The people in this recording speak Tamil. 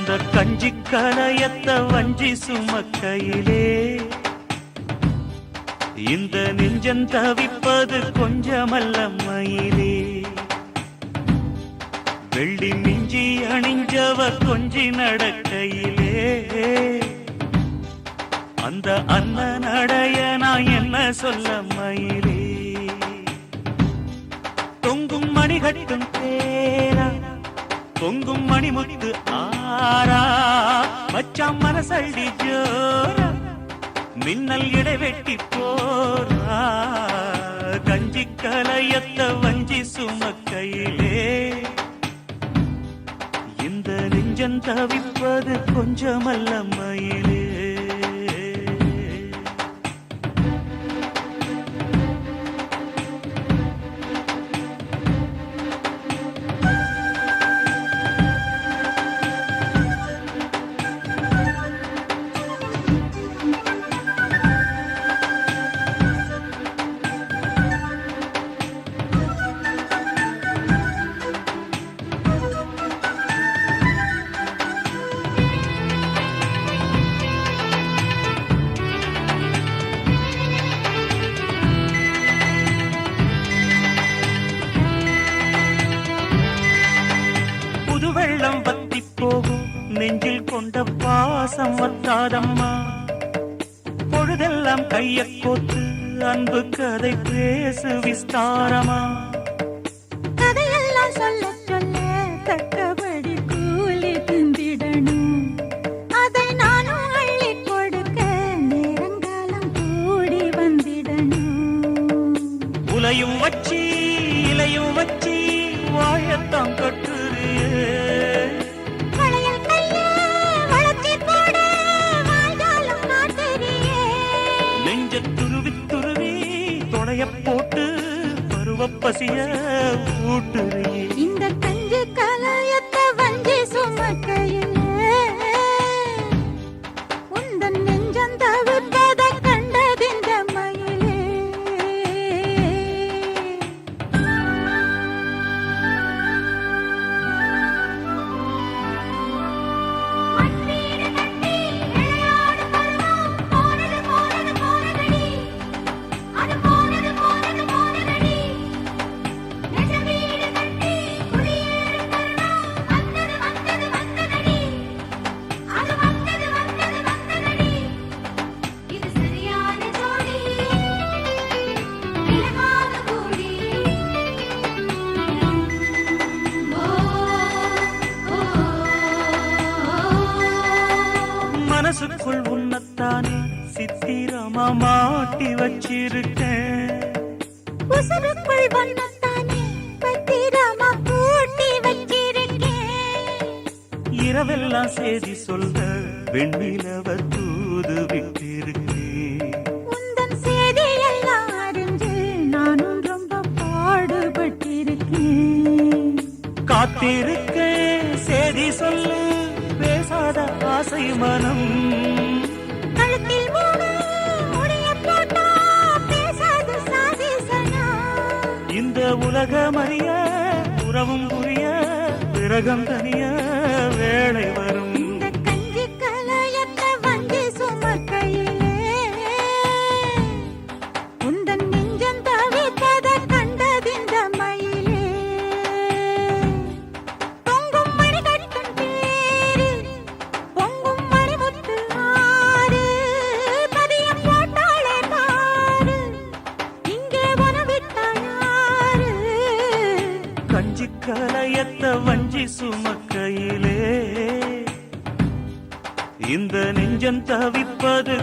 அந்த கஞ்சி கலையத்த வஞ்சி சுமக்கையிலே இந்த நெஞ்சம் தவிப்பது கொஞ்சமல்ல மயிலே. வெள்ளி மிஞ்சி அணிஞ்சவ கொஞ்சி நடக்கையிலே அந்த அண்ணன் அடைய நான் என்ன சொல்ல மயிலே. தொங்கும் மணிகட்டும் தேரா பொங்கும் மணிமுத்து ஆரா மச்சான் மனசள்ளி ஜோரா மின்னல் இடைவெட்டி போரா கஞ்சி கலையத்த வஞ்சி சுமக்கையிலே இந்த நெஞ்சம் தவிப்பது கொஞ்சமல்ல மயிலே. வெள்ளம் வத்தி போகும் நெஞ்சில் கொண்ட பாசம் வத்தாதம்மா. பொழுதெல்லாம் கைய கோத்து அன்பு கதை பேசு விஸ்தாரமா. கதையெல்லாம் சொல்ல சொல்ல தக்கபடி கூலி திந்திடணும். அதை நானும் அள்ளி கொடுக்க நேரங்காலம் கூடி வந்திடணும். உலையும் வச்சி இலையும் வச்சி வாழத்தான் கட்டு போட்டு பருவ பசிய ஊட்டுறியே. இந்த கஞ்சி கலையத்த வஞ்சி சுமக்கையிலே உந்தன் நெஞ்சம் தவிப்பத கண்டதிந்த மயிலே. மனசுக்குள் உன்னத்தானே சித்திரமா மாட்டி வச்சிருக்கேன். உசுருக்குள் வண்ணத்தானே பத்திரமா பூட்டி வச்சிருக்கேன். இரவெல்லாம் செய்தி சொல்ல வெண்ணிலவ தூது விட்டிருக்கேன். உந்தன் செய்தியெல்லாம் அறிஞ்சு நானும் ரொம்ப பாடுபட்டிருக்கேன். காத்திருக்கேன் செய்தி சொல்லு பேசாத ஆசை மனம். கழுத்தில் முடிய போட்டா பேசாத சாதிசனா. இந்த உலகம் அறிய உறவும் புரிய விரகம் தனிய வேளை வரும். இந்த கஞ்சி கலையத்த வஞ்சி சுமக்கையிலே உந்தன் நெஞ்சம் தவிப்பத கண்டதிந்த மயிலே. பொங்கும் மணிகட்டும் பேரு பொங்கும் மணிமுத்து ஆறு பதியம் போட்டாளே பாரு இங்கே வனவிட்டாயாரு. கஞ்சி கலையத்த வஞ்சி சுமக்கையிலே இந்த நெஞ்சம் தவிப்பது